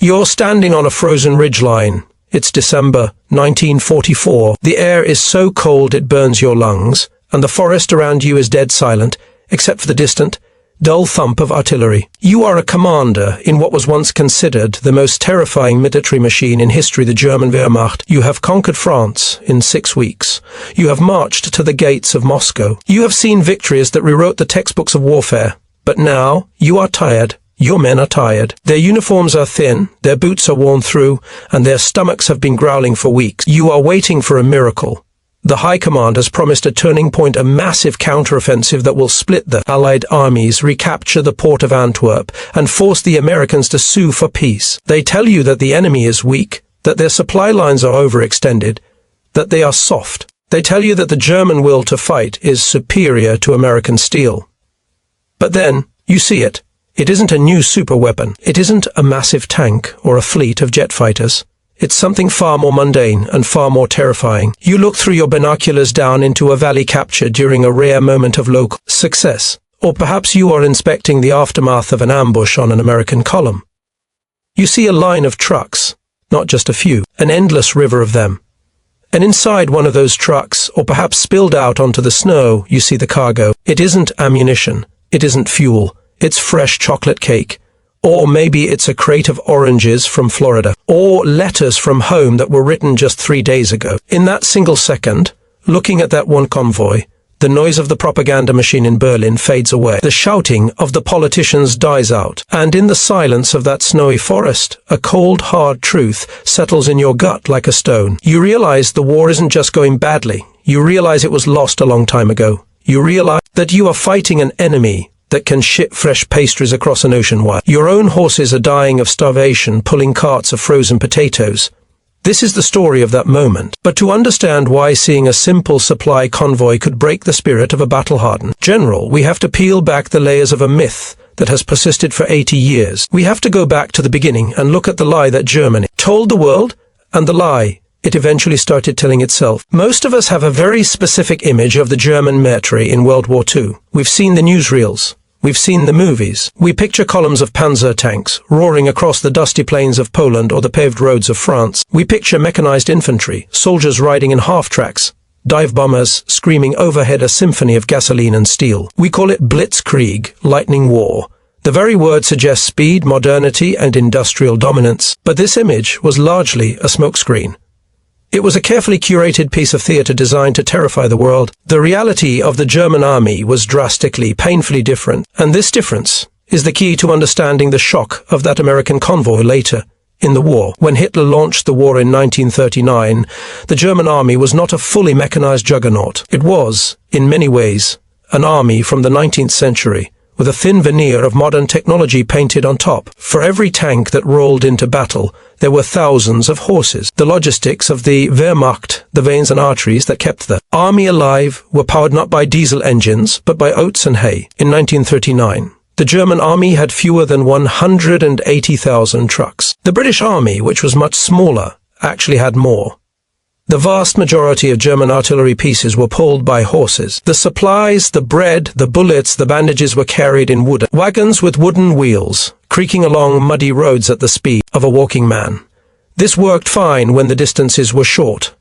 You're standing on a frozen ridgeline. It's December 1944. The air is so cold it burns your lungs, and the forest around you is dead silent, except for the distant, dull thump of artillery. You are a commander in what was once considered the most terrifying military machine in history, the German Wehrmacht. You have conquered France in 6 weeks. You have marched to the gates of Moscow. You have seen victories that rewrote the textbooks of warfare. But now you are tired. Your men are tired. Their uniforms are thin, their boots are worn through, and their stomachs have been growling for weeks. You are waiting for a miracle. The High Command has promised a turning point, a massive counteroffensive that will split the Allied armies, recapture the port of Antwerp, and force the Americans to sue for peace. They tell you that the enemy is weak, that their supply lines are overextended, that they are soft. They tell you that the German will to fight is superior to American steel. But then, you see it. It isn't a new superweapon. It isn't a massive tank or a fleet of jet fighters. It's something far more mundane and far more terrifying. You look through your binoculars down into a valley captured during a rare moment of local success. Or perhaps you are inspecting the aftermath of an ambush on an American column. You see a line of trucks, not just a few, an endless river of them. And inside one of those trucks, or perhaps spilled out onto the snow, you see the cargo. It isn't ammunition. It isn't fuel. It's fresh chocolate cake. Or maybe it's a crate of oranges from Florida. Or letters from home that were written just 3 days ago. In that single second, looking at that one convoy, the noise of the propaganda machine in Berlin fades away. The shouting of the politicians dies out. And in the silence of that snowy forest, a cold, hard truth settles in your gut like a stone. You realize the war isn't just going badly. You realize it was lost a long time ago. You realize that you are fighting an enemy that can ship fresh pastries across an ocean wide. Your own horses are dying of starvation, pulling carts of frozen potatoes. This is the story of that moment. But to understand why seeing a simple supply convoy could break the spirit of a battle-hardened general, we have to peel back the layers of a myth that has persisted for 80 years. We have to go back to the beginning and look at the lie that Germany told the world, and the lie it eventually started telling itself. Most of us have a very specific image of the German military in World War II. We've seen the newsreels. We've seen the movies. We picture columns of panzer tanks roaring across the dusty plains of Poland or the paved roads of France. We picture mechanized infantry, soldiers riding in half-tracks, dive bombers screaming overhead a symphony of gasoline and steel. We call it Blitzkrieg, lightning war. The very word suggests speed, modernity, and industrial dominance. But this image was largely a smokescreen. It was a carefully curated piece of theater designed to terrify the world. The reality of the German army was drastically, painfully different, and this difference is the key to understanding the shock of that American convoy later in the war. When Hitler launched the war in 1939, the German army was not a fully mechanized juggernaut. It was, in many ways, an army from the 19th century, with a thin veneer of modern technology painted on top. For every tank that rolled into battle, there were thousands of horses. The logistics of the Wehrmacht, the veins and arteries that kept the army alive, were powered not by diesel engines, but by oats and hay. In 1939, the German army had fewer than 180,000 trucks. The British army, which was much smaller, actually had more. The vast majority of German artillery pieces were pulled by horses. The supplies, the bread, the bullets, the bandages were carried in wooden wagons with wooden wheels, creaking along muddy roads at the speed of a walking man. This worked fine when the distances were short.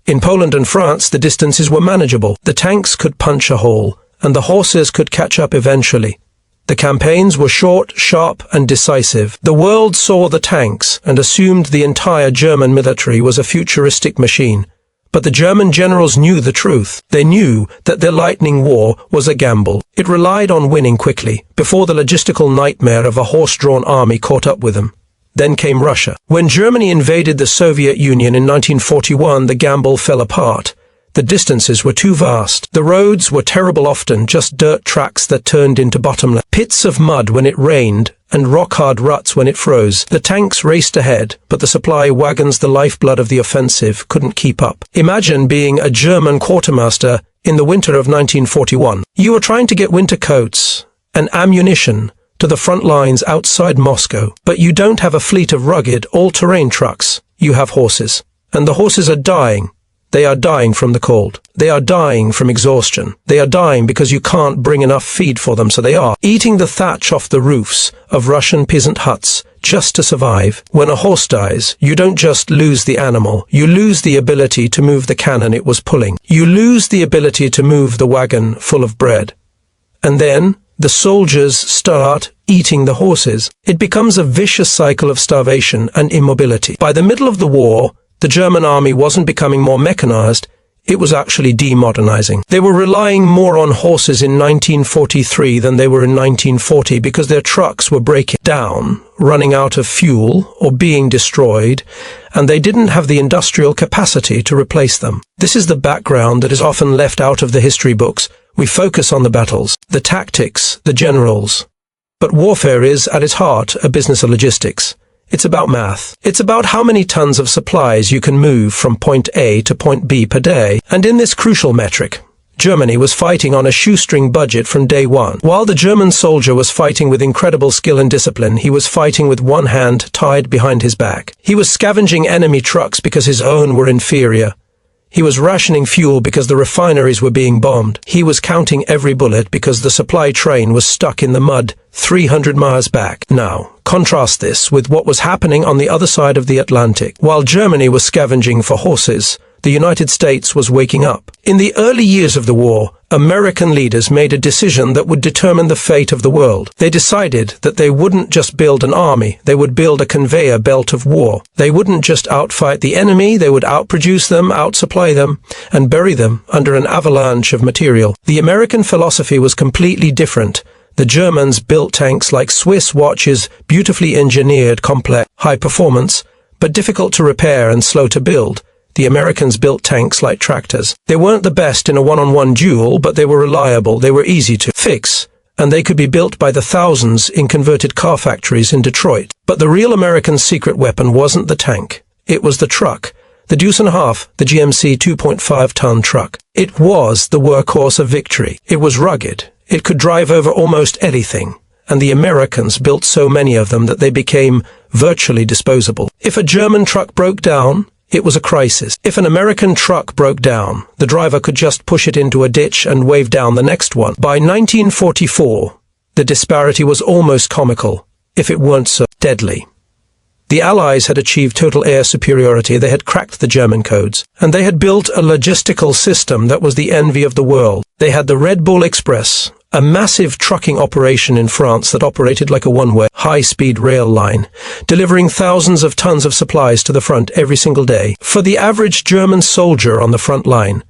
In Poland and France, the distances were manageable. The tanks could punch a hole, and the horses could catch up eventually. The campaigns were short, sharp, and decisive. The world saw the tanks and assumed the entire German military was a futuristic machine. But the German generals knew the truth. They knew that their lightning war was a gamble. It relied on winning quickly, before the logistical nightmare of a horse-drawn army caught up with them. Then came Russia. When Germany invaded the Soviet Union in 1941, the gamble fell apart. The distances were too vast. The roads were terrible, often just dirt tracks that turned into bottomless pits of mud when it rained and rock-hard ruts when it froze. The tanks raced ahead, but the supply wagons, the lifeblood of the offensive, couldn't keep up. Imagine being a German quartermaster in the winter of 1941. You were trying to get winter coats and ammunition to the front lines outside Moscow, but you don't have a fleet of rugged, all-terrain trucks. You have horses. And the horses are dying. They are dying from the cold. They are dying from exhaustion. They are dying because you can't bring enough feed for them, so they are eating the thatch off the roofs of Russian peasant huts just to survive. When a horse dies, you don't just lose the animal, you lose the ability to move the cannon it was pulling. You lose the ability to move the wagon full of bread. And then, the soldiers start eating the horses. It becomes a vicious cycle of starvation and immobility. By the middle of the war, the German army wasn't becoming more mechanized, it was actually demodernizing. They were relying more on horses in 1943 than they were in 1940 because their trucks were breaking down, running out of fuel, or being destroyed, and they didn't have the industrial capacity to replace them. This is the background that is often left out of the history books. We focus on the battles, the tactics, the generals. But warfare is, at its heart, a business of logistics. It's about math. It's about how many tons of supplies you can move from point A to point B per day. And in this crucial metric, Germany was fighting on a shoestring budget from day one. While the German soldier was fighting with incredible skill and discipline, he was fighting with one hand tied behind his back. He was scavenging enemy trucks because his own were inferior. He was rationing fuel because the refineries were being bombed. He was counting every bullet because the supply train was stuck in the mud 300 miles back. Now, contrast this with what was happening on the other side of the Atlantic. While Germany was scavenging for horses, the United States was waking up. In the early years of the war, American leaders made a decision that would determine the fate of the world. They decided that they wouldn't just build an army, they would build a conveyor belt of war. They wouldn't just outfight the enemy, they would outproduce them, outsupply them, and bury them under an avalanche of material. The American philosophy was completely different. The Germans built tanks like Swiss watches, beautifully engineered, complex, high performance, but difficult to repair and slow to build. The Americans built tanks like tractors. They weren't the best in a one-on-one duel, but they were reliable, they were easy to fix, and they could be built by the thousands in converted car factories in Detroit. But the real American secret weapon wasn't the tank. It was the truck. The Deuce and a Half, the GMC 2.5-ton truck. It was the workhorse of victory. It was rugged. It could drive over almost anything. And the Americans built so many of them that they became virtually disposable. If a German truck broke down, it was a crisis. If an American truck broke down, the driver could just push it into a ditch and wave down the next one. By 1944, the disparity was almost comical, if it weren't so deadly. The Allies had achieved total air superiority, they had cracked the German codes, and they had built a logistical system that was the envy of the world. They had the Red Bull Express, a massive trucking operation in France that operated like a one-way, high-speed rail line, delivering thousands of tons of supplies to the front every single day. For the average German soldier on the front line,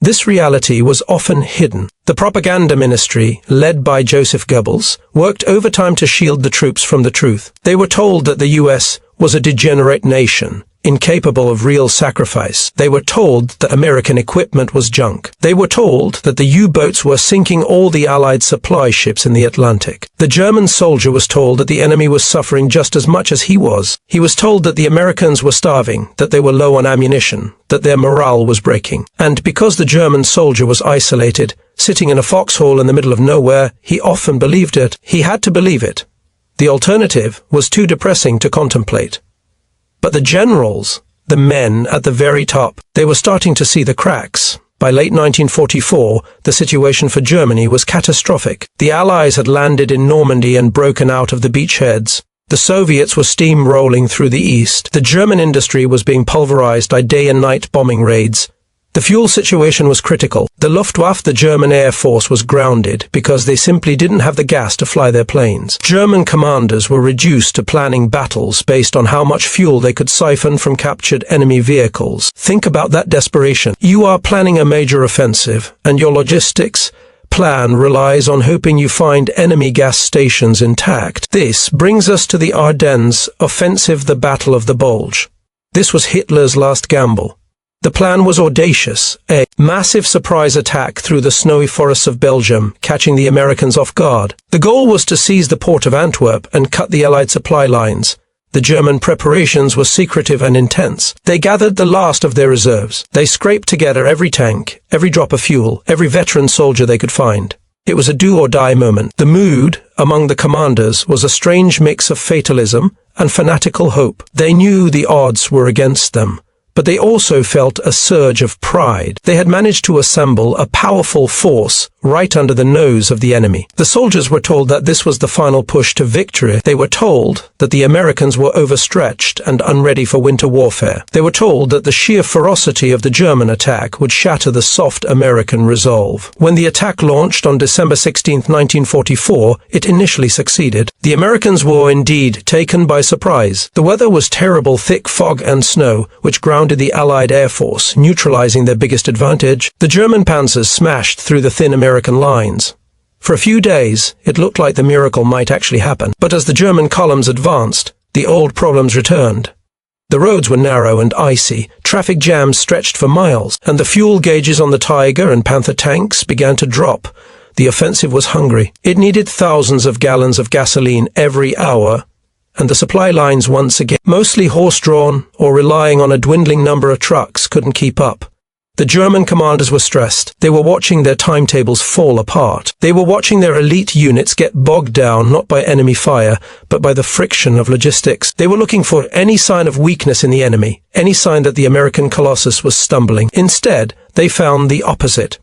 this reality was often hidden. The propaganda ministry, led by Joseph Goebbels, worked overtime to shield the troops from the truth. They were told that the US was a degenerate nation, incapable of real sacrifice. They were told that American equipment was junk. They were told that the U-boats were sinking all the Allied supply ships in the Atlantic. The German soldier was told that the enemy was suffering just as much as he was. He was told that the Americans were starving, that they were low on ammunition, that their morale was breaking. And because the German soldier was isolated, sitting in a foxhole in the middle of nowhere, he often believed it. He had to believe it. The alternative was too depressing to contemplate. But the generals, the men at the very top, they were starting to see the cracks. By late 1944, the situation for Germany was catastrophic. The Allies had landed in Normandy and broken out of the beachheads. The Soviets were steamrolling through the east. The German industry was being pulverized by day and night bombing raids. The fuel situation was critical. The Luftwaffe, the German Air Force, was grounded because they simply didn't have the gas to fly their planes. German commanders were reduced to planning battles based on how much fuel they could siphon from captured enemy vehicles. Think about that desperation. You are planning a major offensive, and your logistics plan relies on hoping you find enemy gas stations intact. This brings us to the Ardennes offensive, the Battle of the Bulge. This was Hitler's last gamble. The plan was audacious, a massive surprise attack through the snowy forests of Belgium, catching the Americans off guard. The goal was to seize the port of Antwerp and cut the Allied supply lines. The German preparations were secretive and intense. They gathered the last of their reserves. They scraped together every tank, every drop of fuel, every veteran soldier they could find. It was a do-or-die moment. The mood among the commanders was a strange mix of fatalism and fanatical hope. They knew the odds were against them, but they also felt a surge of pride. They had managed to assemble a powerful force right under the nose of the enemy. The soldiers were told that this was the final push to victory. They were told that the Americans were overstretched and unready for winter warfare. They were told that the sheer ferocity of the German attack would shatter the soft American resolve. When the attack launched on December 16, 1944, it initially succeeded. The Americans were indeed taken by surprise. The weather was terrible, thick fog and snow, which grounded the Allied Air Force, neutralizing their biggest advantage. The German panzers smashed through the thin American lines. For a few days, it looked like the miracle might actually happen. But as the German columns advanced, the old problems returned. The roads were narrow and icy, traffic jams stretched for miles, and the fuel gauges on the Tiger and Panther tanks began to drop. The offensive was hungry. It needed thousands of gallons of gasoline every hour, and the supply lines once again, mostly horse-drawn or relying on a dwindling number of trucks, couldn't keep up. The German commanders were stressed. They were watching their timetables fall apart. They were watching their elite units get bogged down not by enemy fire, but by the friction of logistics. They were looking for any sign of weakness in the enemy, any sign that the American Colossus was stumbling. Instead, they found the opposite.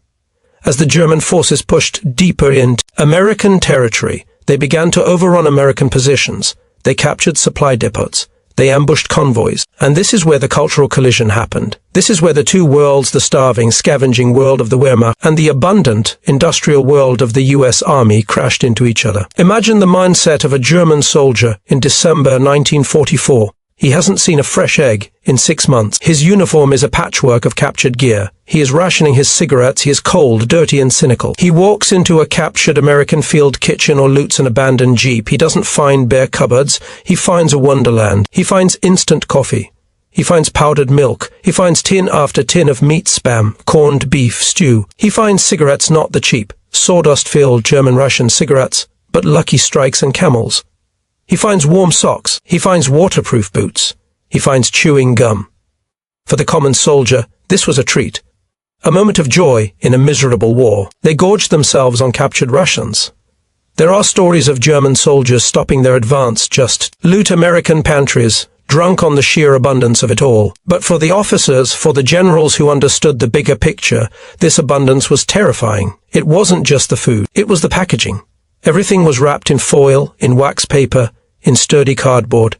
As the German forces pushed deeper into American territory, they began to overrun American positions. They captured supply depots. They ambushed convoys. And this is where the cultural collision happened. This is where the two worlds, the starving, scavenging world of the Wehrmacht and the abundant, industrial world of the US Army, crashed into each other. Imagine the mindset of a German soldier in December 1944. He hasn't seen a fresh egg in 6 months. His uniform is a patchwork of captured gear. He is rationing his cigarettes. He is cold, dirty, and cynical. He walks into a captured American field kitchen or loots an abandoned jeep. He doesn't find bare cupboards. He finds a wonderland. He finds instant coffee. He finds powdered milk. He finds tin after tin of meat spam, corned beef, stew. He finds cigarettes, not the cheap, sawdust-filled German Russian cigarettes, but Lucky Strikes and Camels. He finds warm socks. He finds waterproof boots. He finds chewing gum. For the common soldier, this was a treat. A moment of joy in a miserable war. They gorged themselves on captured Russians. There are stories of German soldiers stopping their advance just loot American pantries, drunk on the sheer abundance of it all. But for the officers, for the generals who understood the bigger picture, this abundance was terrifying. It wasn't just the food. It was the packaging. Everything was wrapped in foil, in wax paper, in sturdy cardboard.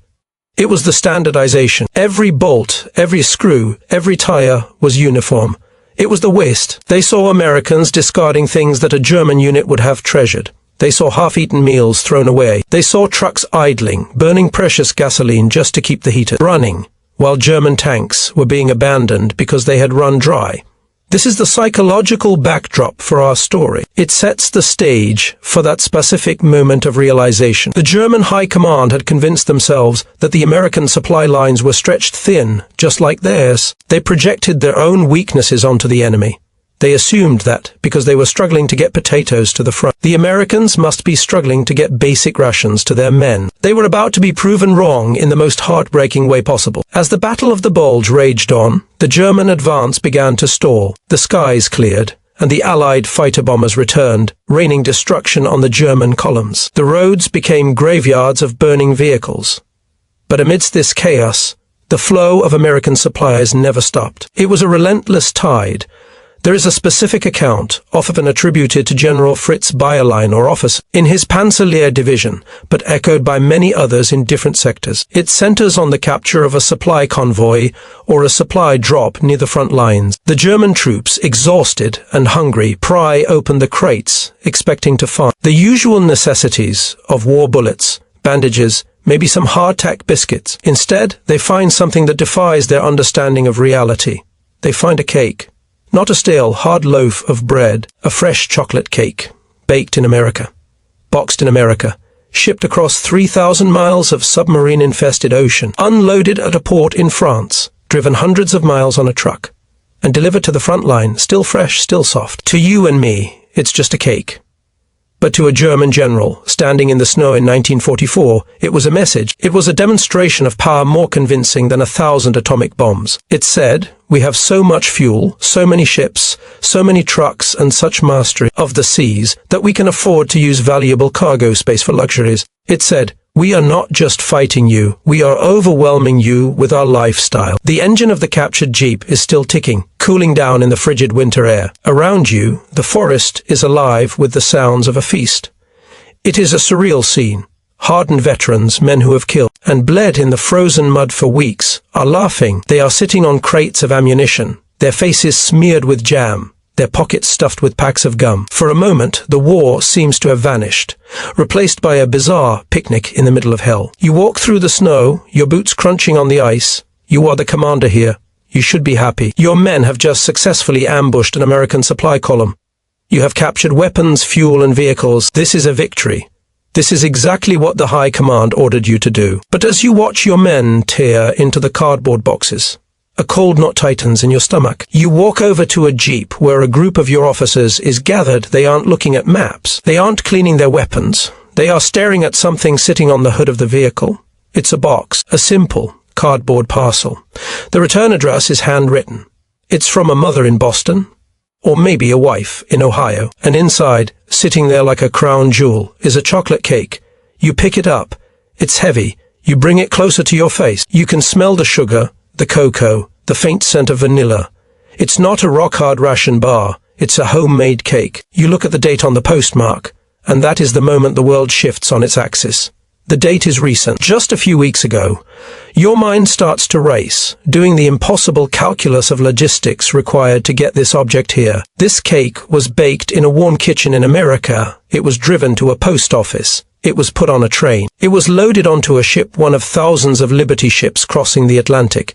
It was the standardization. Every bolt, every screw, every tire was uniform. It was the waste. They saw Americans discarding things that a German unit would have treasured. They saw half-eaten meals thrown away. They saw trucks idling, burning precious gasoline just to keep the heater running, while German tanks were being abandoned because they had run dry. This is the psychological backdrop for our story. It sets the stage for that specific moment of realization. The German High Command had convinced themselves that the American supply lines were stretched thin, just like theirs. They projected their own weaknesses onto the enemy. They assumed that, because they were struggling to get potatoes to the front, the Americans must be struggling to get basic rations to their men. They were about to be proven wrong in the most heartbreaking way possible. As the Battle of the Bulge raged on, the German advance began to stall. The skies cleared, and the Allied fighter bombers returned, raining destruction on the German columns. The roads became graveyards of burning vehicles. But amidst this chaos, the flow of American supplies never stopped. It was a relentless tide. There is a specific account, often attributed to General Fritz Bayerlein or officer, in his Panzerlehr division, but echoed by many others in different sectors. It centers on the capture of a supply convoy or a supply drop near the front lines. The German troops, exhausted and hungry, pry open the crates, expecting to find the usual necessities of war: bullets, bandages, maybe some hardtack biscuits. Instead, they find something that defies their understanding of reality. They find a cake. Not a stale, hard loaf of bread, a fresh chocolate cake, baked in America, boxed in America, shipped across 3,000 miles of submarine-infested ocean, unloaded at a port in France, driven hundreds of miles on a truck, and delivered to the front line, still fresh, still soft. To you and me, it's just a cake. But to a German general, standing in the snow in 1944, it was a message. It was a demonstration of power more convincing than 1,000 atomic bombs. It said, we have so much fuel, so many ships, so many trucks, and such mastery of the seas that we can afford to use valuable cargo space for luxuries. It said, We are not just fighting you, we are overwhelming you with our lifestyle. The engine of the captured jeep is still ticking, cooling down in the frigid winter air. Around you, the forest is alive with the sounds of a feast. It is a surreal scene. Hardened veterans, men who have killed and bled in the frozen mud for weeks, are laughing. They are sitting on crates of ammunition, their faces smeared with jam, their pockets stuffed with packs of gum. For a moment, the war seems to have vanished, replaced by a bizarre picnic in the middle of hell. You walk through the snow, your boots crunching on the ice. You are the commander here. You should be happy. Your men have just successfully ambushed an American supply column. You have captured weapons, fuel, and vehicles. This is a victory. This is exactly what the High Command ordered you to do. But as you watch your men tear into the cardboard boxes, a cold knot tightens in your stomach. You walk over to a jeep where a group of your officers is gathered. They aren't looking at maps. They aren't cleaning their weapons. They are staring at something sitting on the hood of the vehicle. It's a box, a simple cardboard parcel. The return address is handwritten. It's from a mother in Boston, or maybe a wife in Ohio. And inside, sitting there like a crown jewel, is a chocolate cake. You pick it up. It's heavy. You bring it closer to your face. You can smell the sugar, the cocoa, the faint scent of vanilla. It's not a rock-hard ration bar. It's a homemade cake. You look at the date on the postmark, and that is the moment the world shifts on its axis. The date is recent, just a few weeks ago. Your mind starts to race, doing the impossible calculus of logistics required to get this object here. This cake was baked in a warm kitchen in America. It was driven to a post office. It was put on a train. It was loaded onto a ship, one of thousands of Liberty ships crossing the Atlantic.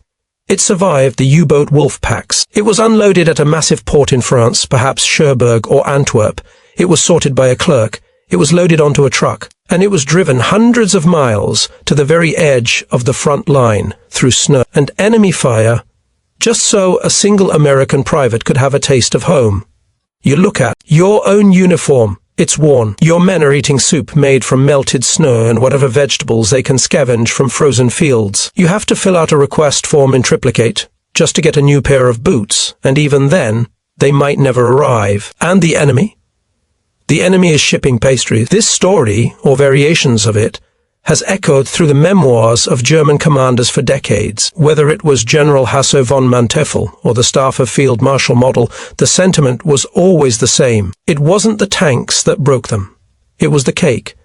It survived the U-boat wolf packs. It was unloaded at a massive port in France, perhaps Cherbourg or Antwerp. It was sorted by a clerk. It was loaded onto a truck, and it was driven hundreds of miles to the very edge of the front line through snow and enemy fire, just so a single American private could have a taste of home. You look at your own uniform. It's worn. Your men are eating soup made from melted snow and whatever vegetables they can scavenge from frozen fields. You have to fill out a request form in triplicate just to get a new pair of boots, and even then, they might never arrive. And the enemy? The enemy is shipping pastries. This story, or variations of it, has echoed through the memoirs of German commanders for decades. Whether it was General Hasso von Manteuffel or the staff of Field Marshal Model, the sentiment was always the same. It wasn't the tanks that broke them. It was the cake.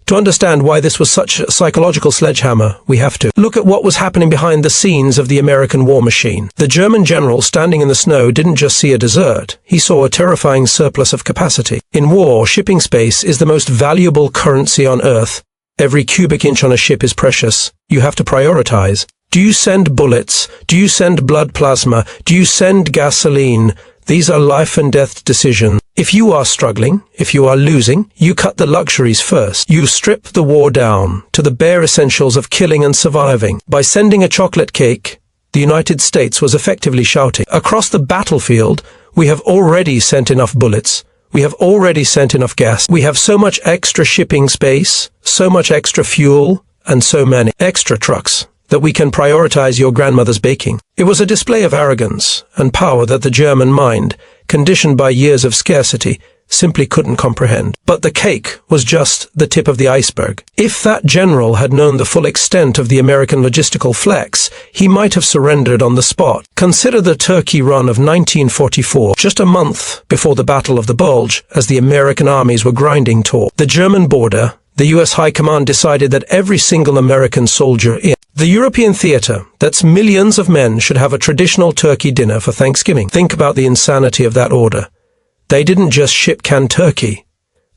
To understand why this was such a psychological sledgehammer, we have to look at what was happening behind the scenes of the American war machine. The German general standing in the snow didn't just see a desert. He saw a terrifying surplus of capacity. In war, shipping space is the most valuable currency on Earth. Every cubic inch on a ship is precious. You have to prioritize. Do you send bullets? Do you send blood plasma? Do you send gasoline? These are life and death decisions. If you are struggling, if you are losing, you cut the luxuries first. You strip the war down to the bare essentials of killing and surviving. By sending a chocolate cake, the United States was effectively shouting, across the battlefield, we have already sent enough bullets. We have already sent enough gas. We have so much extra shipping space, so much extra fuel, and so many extra trucks that we can prioritize your grandmother's baking. It was a display of arrogance and power that the German mind, conditioned by years of scarcity, simply couldn't comprehend. But the cake was just the tip of the iceberg. If that general had known the full extent of the American logistical flex, he might have surrendered on the spot. Consider the Turkey run of 1944, just a month before the Battle of the Bulge, as the American armies were grinding taut. The German border, the US High Command decided that every single American soldier in the European theater, that's millions of men, should have a traditional turkey dinner for Thanksgiving. Think about the insanity of that order. They didn't just ship canned turkey.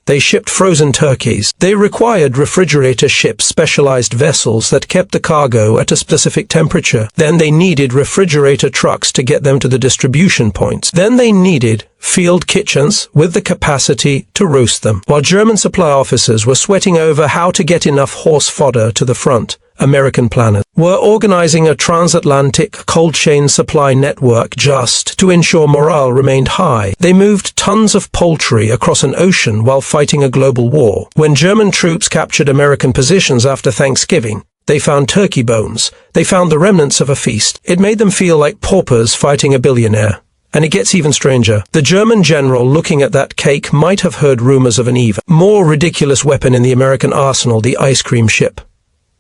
They shipped frozen turkeys. They required refrigerator ships, specialized vessels that kept the cargo at a specific temperature. Then they needed refrigerator trucks to get them to the distribution points. Then they needed field kitchens with the capacity to roast them. While German supply officers were sweating over how to get enough horse fodder to the front, American planners were organizing a transatlantic cold chain supply network just to ensure morale remained high. They moved tons of poultry across an ocean while fighting a global war. When German troops captured American positions after Thanksgiving, they found turkey bones. They found the remnants of a feast. It made them feel like paupers fighting a billionaire. And it gets even stranger. The German general looking at that cake might have heard rumors of an even more ridiculous weapon in the American arsenal, the ice cream ship.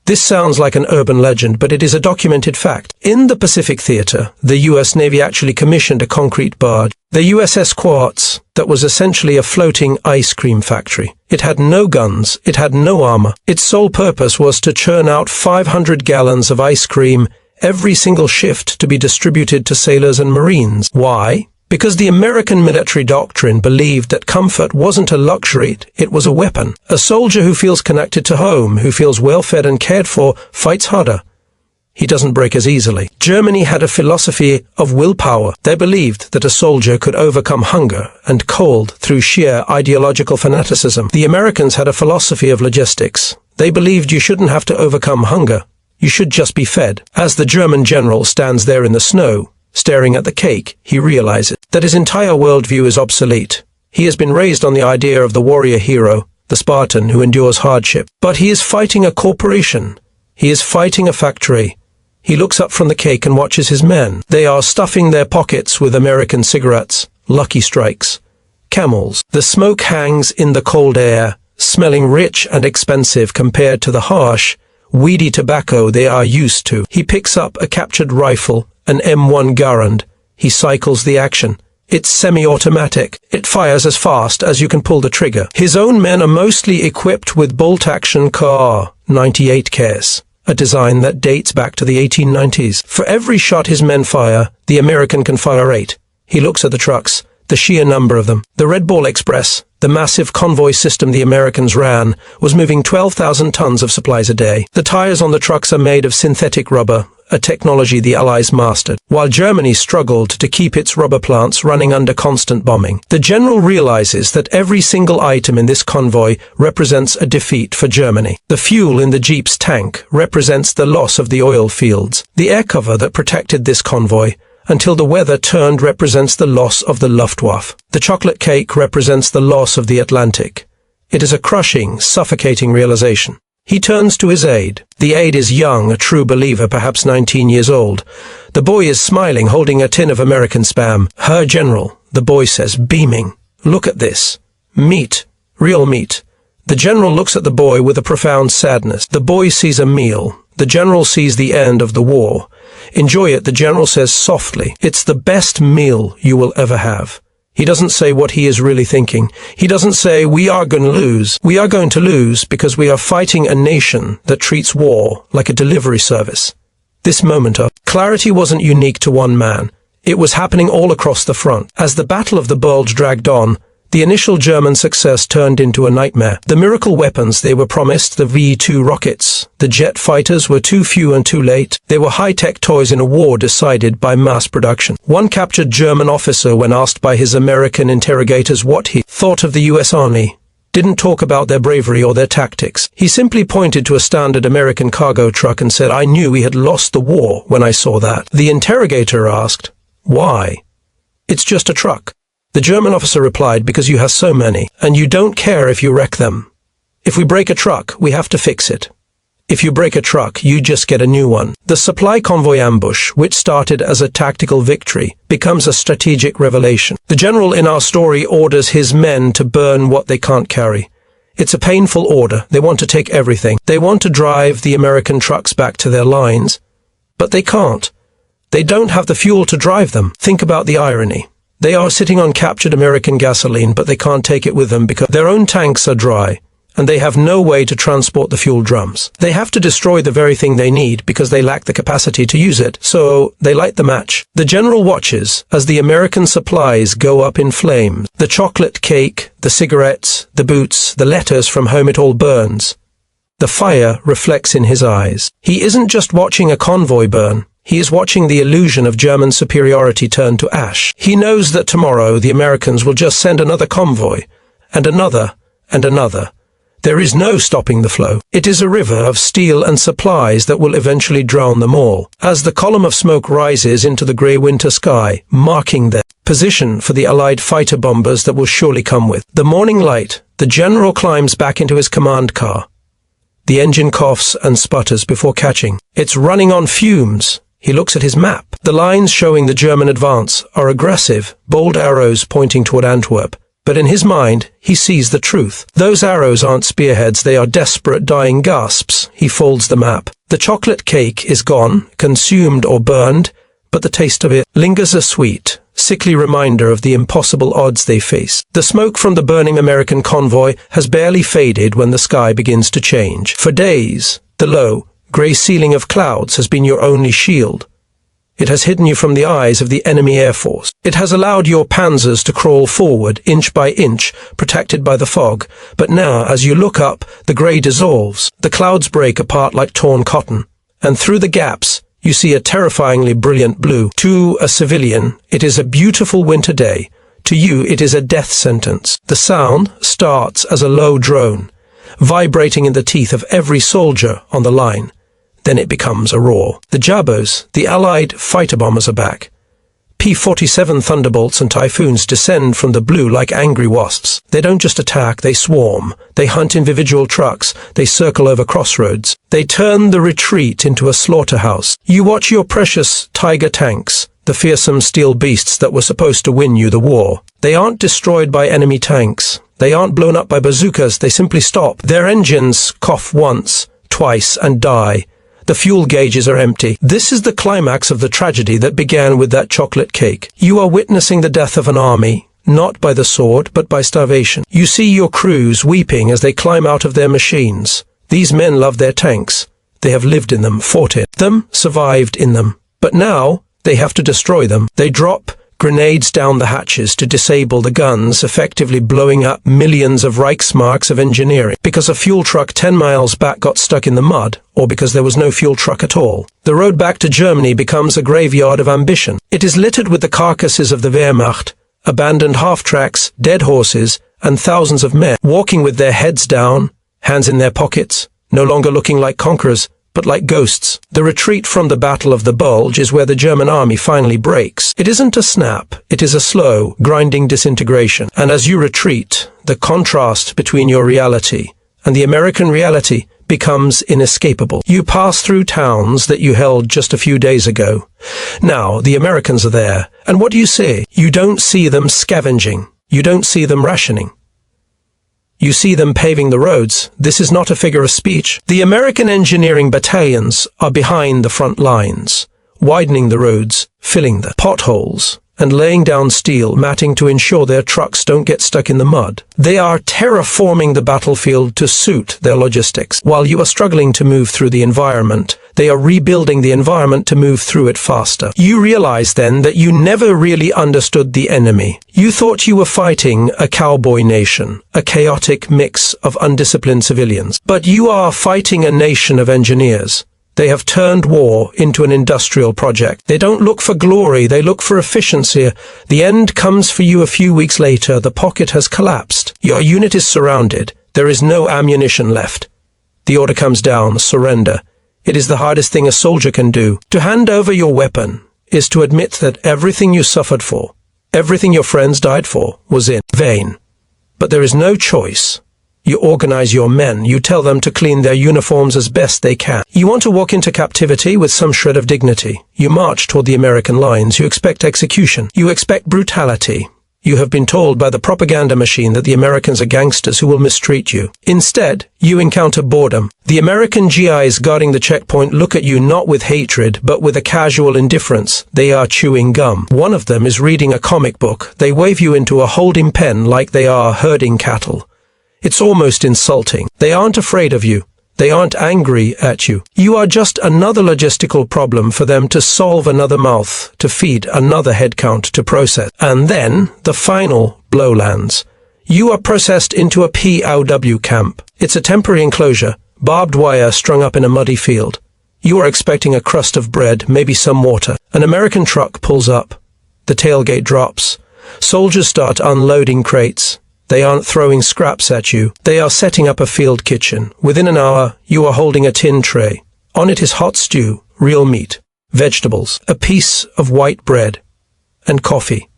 This sounds like an urban legend, but it is a documented fact. In the Pacific Theater, the U.S. Navy actually commissioned a concrete barge, the USS Quartz, that was essentially a floating ice cream factory. It had no guns, it had no armor. Its sole purpose was to churn out 500 gallons of ice cream every single shift to be distributed to sailors and Marines. Why? Because the American military doctrine believed that comfort wasn't a luxury, it was a weapon. A soldier who feels connected to home, who feels well-fed and cared for, fights harder. He doesn't break as easily. Germany had a philosophy of willpower. They believed that a soldier could overcome hunger and cold through sheer ideological fanaticism. The Americans had a philosophy of logistics. They believed you shouldn't have to overcome hunger. You should just be fed. As the German general stands there in the snow, staring at the cake, he realizes that his entire worldview is obsolete. He has been raised on the idea of the warrior hero, the Spartan who endures hardship. But he is fighting a corporation. He is fighting a factory. He looks up from the cake and watches his men. They are stuffing their pockets with American cigarettes, Lucky Strikes, Camels. The smoke hangs in the cold air, smelling rich and expensive compared to the harsh, weedy tobacco they are used to. He picks up a captured rifle, an M1 Garand. He cycles the action. It's semi-automatic. It fires as fast as you can pull the trigger. His own men are mostly equipped with bolt-action Kar 98 case, a design that dates back to the 1890s. For every shot his men fire, the American can fire 8. He looks at the trucks, the sheer number of them. The Red Ball Express, the massive convoy system the Americans ran, was moving 12,000 tons of supplies a day. The tires on the trucks are made of synthetic rubber, a technology the Allies mastered. While Germany struggled to keep its rubber plants running under constant bombing, the general realizes that every single item in this convoy represents a defeat for Germany. The fuel in the Jeep's tank represents the loss of the oil fields. The air cover that protected this convoy until the weather turned represents the loss of the Luftwaffe. The chocolate cake represents the loss of the Atlantic. It is a crushing, suffocating realization. He turns to his aide. The aide is young, a true believer, perhaps 19 years old. The boy is smiling, holding a tin of American Spam. Herr General, the boy says, beaming. Look at this. Meat. Real meat. The general looks at the boy with a profound sadness. The boy sees a meal. The general sees the end of the war. Enjoy it, the general says softly. It's the best meal you will ever have. He doesn't say what he is really thinking. He doesn't say, we are going to lose. We are going to lose because we are fighting a nation that treats war like a delivery service. This moment of clarity wasn't unique to one man. It was happening all across the front. As the Battle of the Bulge dragged on, the initial German success turned into a nightmare. The miracle weapons they were promised, the WW2 rockets, the jet fighters, were too few and too late. They were high-tech toys in a war decided by mass production. One captured German officer, when asked by his American interrogators what he thought of the U.S. Army, didn't talk about their bravery or their tactics. He simply pointed to a standard American cargo truck and said, I knew we had lost the war when I saw that. The interrogator asked, why? It's just a truck. The German officer replied, because you have so many, and you don't care if you wreck them. If we break a truck, we have to fix it. If you break a truck, you just get a new one. The supply convoy ambush, which started as a tactical victory, becomes a strategic revelation. The general in our story orders his men to burn what they can't carry. It's a painful order. They want to take everything. They want to drive the American trucks back to their lines, but they can't. They don't have the fuel to drive them. Think about the irony. They are sitting on captured American gasoline, but they can't take it with them because their own tanks are dry, and they have no way to transport the fuel drums. They have to destroy the very thing they need because they lack the capacity to use it, so they light the match. The general watches as the American supplies go up in flames. The chocolate cake, the cigarettes, the boots, the letters from home, it all burns. The fire reflects in his eyes. He isn't just watching a convoy burn. He is watching the illusion of German superiority turn to ash. He knows that tomorrow the Americans will just send another convoy, and another, and another. There is no stopping the flow. It is a river of steel and supplies that will eventually drown them all. As the column of smoke rises into the grey winter sky, marking their position for the Allied fighter bombers that will surely come with the morning light, the general climbs back into his command car. The engine coughs and sputters before catching. It's running on fumes. He looks at his map. The lines showing the German advance are aggressive, bold arrows pointing toward Antwerp. But in his mind, he sees the truth. Those arrows aren't spearheads, they are desperate dying gasps. He folds the map. The chocolate cake is gone, consumed or burned, but the taste of it lingers, a sweet, sickly reminder of the impossible odds they face. The smoke from the burning American convoy has barely faded when the sky begins to change. For days, the low, grey ceiling of clouds has been your only shield. It has hidden you from the eyes of the enemy air force. It has allowed your panzers to crawl forward, inch by inch, protected by the fog. But now, as you look up, the grey dissolves. The clouds break apart like torn cotton. And through the gaps, you see a terrifyingly brilliant blue. To a civilian, it is a beautiful winter day. To you, it is a death sentence. The sound starts as a low drone, vibrating in the teeth of every soldier on the line. Then it becomes a roar. The Jabos, the Allied fighter bombers, are back. P-47 Thunderbolts and Typhoons descend from the blue like angry wasps. They don't just attack, they swarm. They hunt individual trucks. They circle over crossroads. They turn the retreat into a slaughterhouse. You watch your precious Tiger tanks, the fearsome steel beasts that were supposed to win you the war. They aren't destroyed by enemy tanks. They aren't blown up by bazookas. They simply stop. Their engines cough once, twice, and die. The fuel gauges are empty. This is the climax of the tragedy that began with that chocolate cake. You are witnessing the death of an army, not by the sword, but by starvation. You see your crews weeping as they climb out of their machines. These men love their tanks. They have lived in them, fought in them, survived in them. But now, they have to destroy them. They drop grenades down the hatches to disable the guns, effectively blowing up millions of Reichsmarks of engineering. Because a fuel truck 10 miles back got stuck in the mud, or because there was no fuel truck at all. The road back to Germany becomes a graveyard of ambition. It is littered with the carcasses of the Wehrmacht, abandoned half-tracks, dead horses, and thousands of men, walking with their heads down, hands in their pockets, no longer looking like conquerors, but like ghosts. The retreat from the Battle of the Bulge is where the German army finally breaks. It isn't a snap, it is a slow, grinding disintegration. And as you retreat, the contrast between your reality and the American reality becomes inescapable. You pass through towns that you held just a few days ago. Now, the Americans are there, and what do you see? You don't see them scavenging. You don't see them rationing. You see them paving the roads. This is not a figure of speech. The American engineering battalions are behind the front lines, widening the roads, filling the potholes, and laying down steel matting to ensure their trucks don't get stuck in the mud. They are terraforming the battlefield to suit their logistics. While you are struggling to move through the environment, they are rebuilding the environment to move through it faster. You realize then that you never really understood the enemy. You thought you were fighting a cowboy nation, a chaotic mix of undisciplined civilians. But you are fighting a nation of engineers. They have turned war into an industrial project. They don't look for glory, they look for efficiency. The end comes for you a few weeks later. The pocket has collapsed. Your unit is surrounded. There is no ammunition left. The order comes down, surrender. It is the hardest thing a soldier can do. To hand over your weapon is to admit that everything you suffered for, everything your friends died for, was in vain. But there is no choice. You organize your men. You tell them to clean their uniforms as best they can. You want to walk into captivity with some shred of dignity. You march toward the American lines. You expect execution. You expect brutality. You have been told by the propaganda machine that the Americans are gangsters who will mistreat you. Instead, you encounter boredom. The American GIs guarding the checkpoint look at you not with hatred, but with a casual indifference. They are chewing gum. One of them is reading a comic book. They wave you into a holding pen like they are herding cattle. It's almost insulting. They aren't afraid of you. They aren't angry at you. You are just another logistical problem for them to solve, another mouth to feed, another head count to process. And then the final blow lands. You are processed into a POW camp. It's a temporary enclosure, barbed wire strung up in a muddy field. You are expecting a crust of bread, maybe some water. An American truck pulls up. The tailgate drops. Soldiers start unloading crates. They aren't throwing scraps at you. They are setting up a field kitchen. Within an hour, you are holding a tin tray. On it is hot stew, real meat, vegetables, a piece of white bread, and coffee.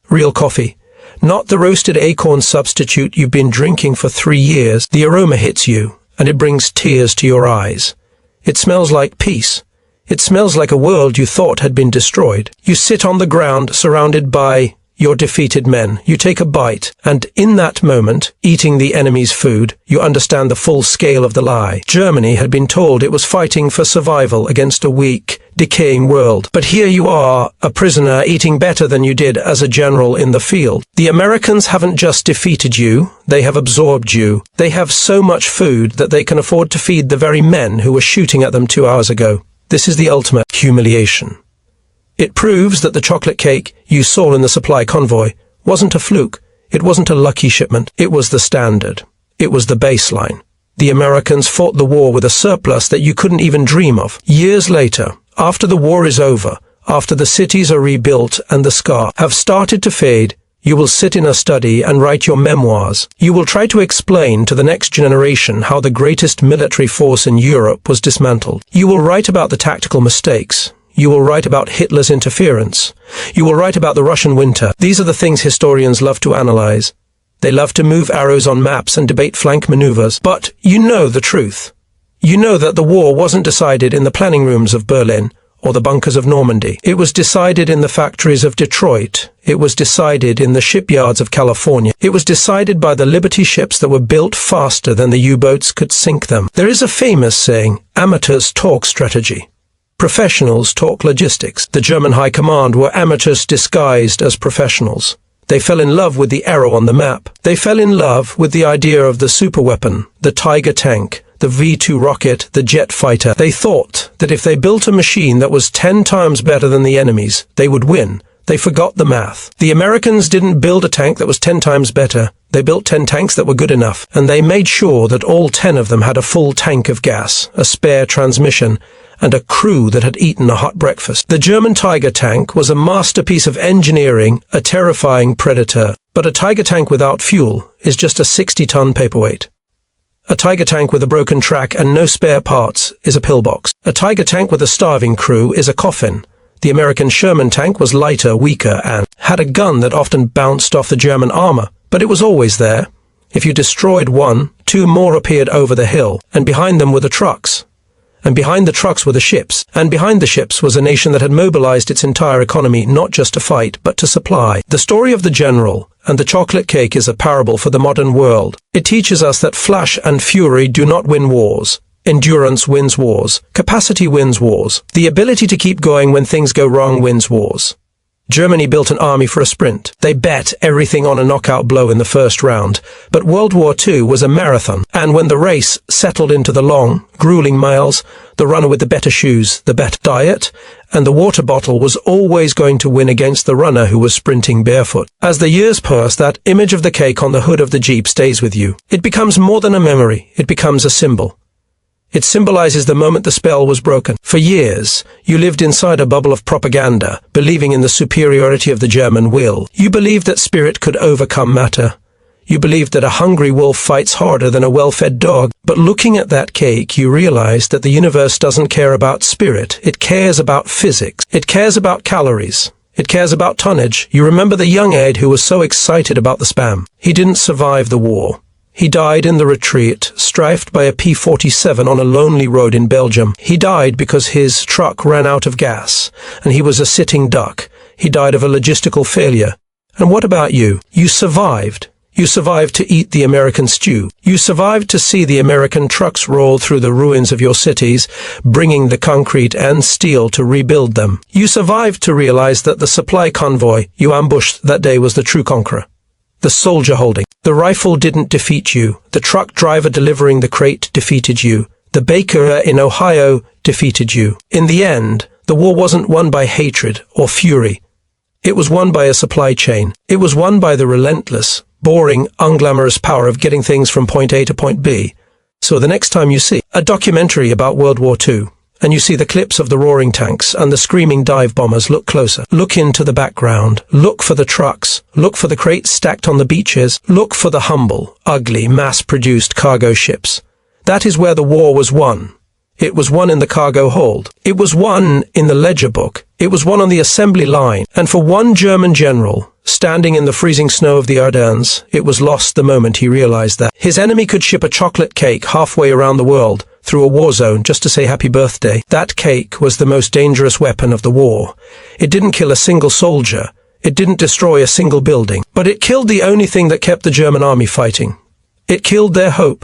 Real coffee. Not the roasted acorn substitute you've been drinking for 3 years. The aroma hits you, and it brings tears to your eyes. It smells like peace. It smells like a world you thought had been destroyed. You sit on the ground, surrounded by your defeated men. You take a bite, and in that moment, eating the enemy's food, you understand the full scale of the lie. Germany had been told it was fighting for survival against a weak, decaying world. But here you are, a prisoner, eating better than you did as a general in the field. The Americans haven't just defeated you, they have absorbed you. They have so much food that they can afford to feed the very men who were shooting at them 2 hours ago. This is the ultimate humiliation. It proves that the chocolate cake you saw in the supply convoy wasn't a fluke. It wasn't a lucky shipment. It was the standard. It was the baseline. The Americans fought the war with a surplus that you couldn't even dream of. Years later, after the war is over, after the cities are rebuilt and the scars have started to fade, you will sit in a study and write your memoirs. You will try to explain to the next generation how the greatest military force in Europe was dismantled. You will write about the tactical mistakes. You will write about Hitler's interference. You will write about the Russian winter. These are the things historians love to analyze. They love to move arrows on maps and debate flank maneuvers. But you know the truth. You know that the war wasn't decided in the planning rooms of Berlin or the bunkers of Normandy. It was decided in the factories of Detroit. It was decided in the shipyards of California. It was decided by the Liberty ships that were built faster than the U-boats could sink them. There is a famous saying, amateurs talk strategy. Professionals talk logistics. The German high command were amateurs disguised as professionals. They fell in love with the arrow on the map. They fell in love with the idea of the superweapon, the Tiger tank, the V2 rocket, the jet fighter. They thought that if they built a machine that was 10 times better than the enemy's, they would win. They forgot the math. The Americans didn't build a tank that was 10 times better. They built 10 tanks that were good enough, and they made sure that all 10 of them had a full tank of gas, a spare transmission, and a crew that had eaten a hot breakfast. The German Tiger tank was a masterpiece of engineering, a terrifying predator. But a Tiger tank without fuel is just a 60-ton paperweight. A Tiger tank with a broken track and no spare parts is a pillbox. A Tiger tank with a starving crew is a coffin. The American Sherman tank was lighter, weaker, and had a gun that often bounced off the German armor. But it was always there. If you destroyed one, 2 more appeared over the hill, and behind them were the trucks. And behind the trucks were the ships, and behind the ships was a nation that had mobilized its entire economy not just to fight, but to supply. The story of the general and the chocolate cake is a parable for the modern world. It teaches us that flash and fury do not win wars. Endurance wins wars. Capacity wins wars. The ability to keep going when things go wrong wins wars. Germany built an army for a sprint. They bet everything on a knockout blow in the first round. But World War II was a marathon, and when the race settled into the long, grueling miles, the runner with the better shoes, the better diet, and the water bottle was always going to win against the runner who was sprinting barefoot. As the years pass, that image of the cake on the hood of the Jeep stays with you. It becomes more than a memory. It becomes a symbol. It symbolizes the moment the spell was broken. For years, you lived inside a bubble of propaganda, believing in the superiority of the German will. You believed that spirit could overcome matter. You believed that a hungry wolf fights harder than a well-fed dog. But looking at that cake, you realized that the universe doesn't care about spirit. It cares about physics. It cares about calories. It cares about tonnage. You remember the young Ed who was so excited about the spam. He didn't survive the war. He died in the retreat, strafed by a P-47 on a lonely road in Belgium. He died because his truck ran out of gas, and he was a sitting duck. He died of a logistical failure. And what about you? You survived. You survived to eat the American stew. You survived to see the American trucks roll through the ruins of your cities, bringing the concrete and steel to rebuild them. You survived to realize that the supply convoy you ambushed that day was the true conqueror. The soldier holding. The rifle didn't defeat you. The truck driver delivering the crate defeated you. The baker in Ohio defeated you. In the end, the war wasn't won by hatred or fury. It was won by a supply chain. It was won by the relentless, boring, unglamorous power of getting things from point A to point B. So the next time you see a documentary about World War II, and you see the clips of the roaring tanks and the screaming dive bombers, look closer. Look into the background. Look for the trucks. Look for the crates stacked on the beaches. Look for the humble, ugly, mass-produced cargo ships. That is where the war was won. It was won in the cargo hold. It was won in the ledger book. It was won on the assembly line. And for one German general, standing in the freezing snow of the Ardennes. It was lost the moment he realized that his enemy could ship a chocolate cake halfway around the world through a war zone just to say happy birthday. That cake was the most dangerous weapon of the war. It didn't kill a single soldier. It didn't destroy a single building. But it killed the only thing that kept the German army fighting. It killed their hope.